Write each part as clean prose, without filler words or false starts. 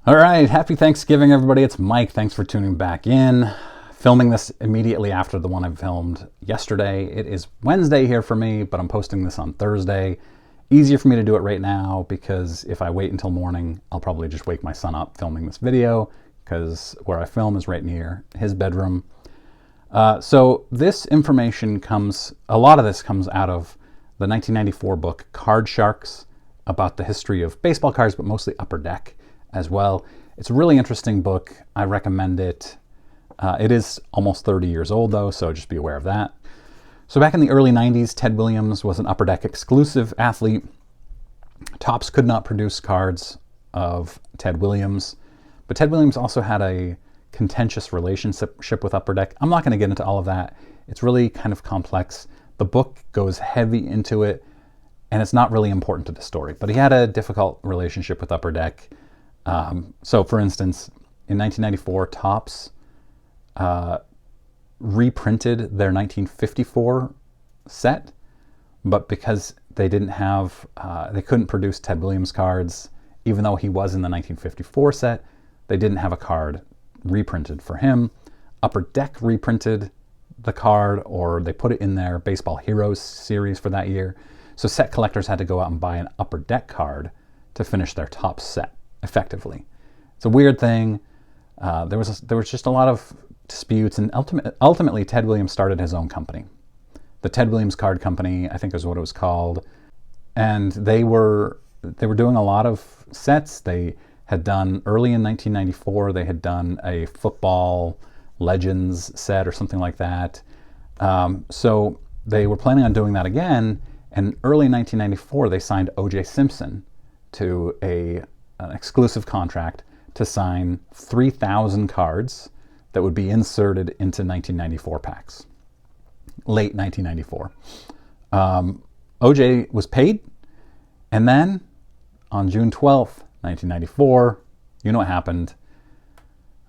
All right, happy Thanksgiving, everybody. It's Mike. Thanks for tuning back in. Filming this immediately after the one I filmed yesterday. It is Wednesday here for me, but I'm posting this on Thursday. Easier for me to do it right now because if I wait until morning, I'll probably just wake my son up filming this video because where I film is right near his bedroom. So this information a lot of this comes out of the 1994 book Card Sharks about the history of baseball cards, but mostly Upper Deck as well. It's a really interesting book. I recommend it. It is almost 30 years old though, so just be aware of that. So back in the early 90s, Ted Williams was an Upper Deck exclusive athlete. Topps could not produce cards of Ted Williams, but Ted Williams also had a contentious relationship with Upper Deck. I'm not going to get into all of that. It's really kind of complex. The book goes heavy into it, and it's not really important to the story, but he had a difficult relationship with Upper Deck. So for instance, in 1994, Topps reprinted their 1954 set, but because they didn't have, they couldn't produce Ted Williams cards, even though he was in the 1954 set, they didn't have a card reprinted for him. Upper Deck reprinted the card, or they put it in their Baseball Heroes series for that year. So set collectors had to go out and buy an Upper Deck card to finish their Topps set effectively. It's a weird thing. There was just a lot of disputes, and ultimately Ted Williams started his own company. The Ted Williams Card Company, I think is what it was called. And they were doing a lot of sets. They had done, early in 1994, they had done a football legends set or something like that. So they were planning on doing that again. And early 1994, they signed OJ Simpson to an exclusive contract to sign 3,000 cards that would be inserted into 1994 packs. Late 1994. OJ was paid, and then on June 12th, 1994, you know what happened.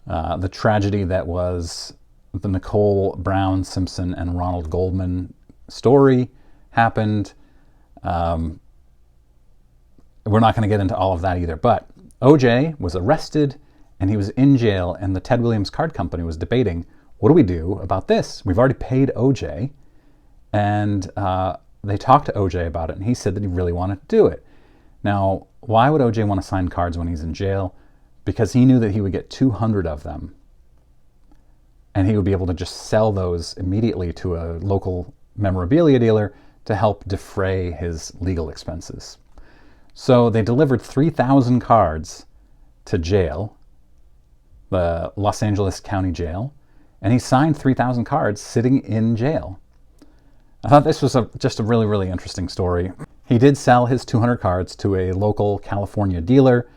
The tragedy that was the Nicole Brown Simpson and Ronald Goldman story happened. We're not going to get into all of that either, but OJ was arrested and he was in jail, and the Ted Williams Card Company was debating, what do we do about this? We've already paid OJ, and they talked to OJ about it, and he said that he really wanted to do it. Now, why would OJ want to sign cards when he's in jail? Because he knew that he would get 200 of them, and he would be able to just sell those immediately to a local memorabilia dealer to help defray his legal expenses. So they delivered 3,000 cards to jail, the Los Angeles County Jail, and he signed 3,000 cards sitting in jail. I thought this was just a really, really interesting story. He did sell his 200 cards to a local California dealer,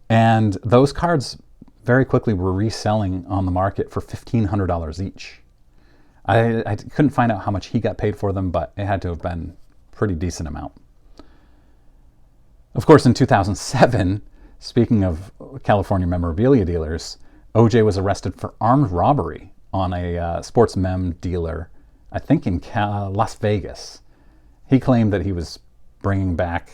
and those cards very quickly were reselling on the market for $1,500 each. I couldn't find out how much he got paid for them, but it had to have been a pretty decent amount. Of course, in 2007, speaking of California memorabilia dealers, OJ was arrested for armed robbery on a sports mem dealer, I think in Las Vegas. He claimed that he was bringing back,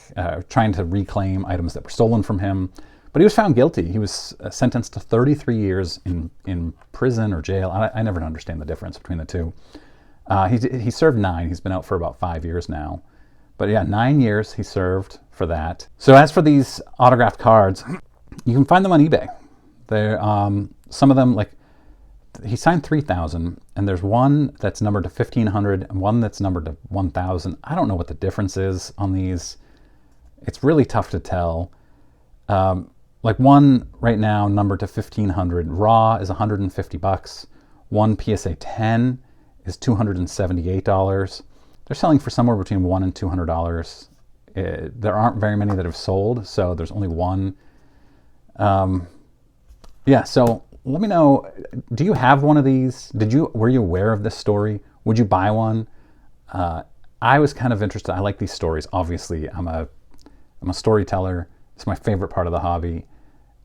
trying to reclaim items that were stolen from him, but he was found guilty. He was sentenced to 33 years in prison or jail. I never understand the difference between the two. He served 9. He's been out for about 5 years now. But yeah, 9 years he served for that. So as for these autographed cards, you can find them on eBay. They're, some of them, like, he signed 3,000, and there's one that's numbered to 1,500 and one that's numbered to 1,000. I don't know what the difference is on these. It's really tough to tell. Like one right now numbered to 1,500, raw is $150. One PSA 10 is $278. They're selling for somewhere between $100 and $200. There aren't very many that have sold, so there's only one. Yeah, so let me know, do you have one of these? Were you aware of this story? Would you buy one? I was kind of interested. I like these stories. Obviously, I'm a storyteller. It's my favorite part of the hobby.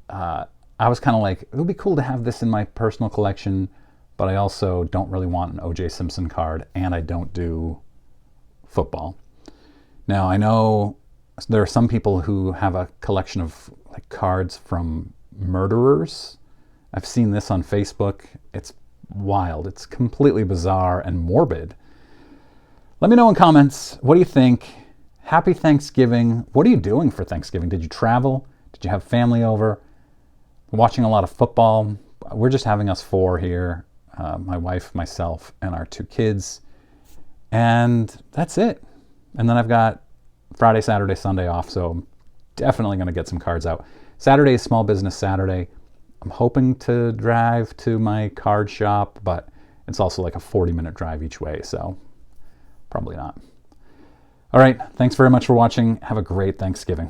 I was kind of like, it would be cool to have this in my personal collection, but I also don't really want an OJ Simpson card, and I don't do football. Now, I know there are some people who have a collection of like cards from murderers. I've seen this on Facebook. It's wild. It's completely bizarre and morbid. Let me know in comments. What do you think? Happy Thanksgiving. What are you doing for Thanksgiving? Did you travel? Did you have family over? Watching a lot of football. We're just having us four here. My wife, myself, and our two kids. And that's it. And then I've got Friday, Saturday, Sunday off, so I'm definitely going to get some cards out. Saturday is Small Business Saturday. I'm hoping to drive to my card shop, but it's also like a 40-minute drive each way, so probably not. All right, thanks very much for watching. Have a great Thanksgiving.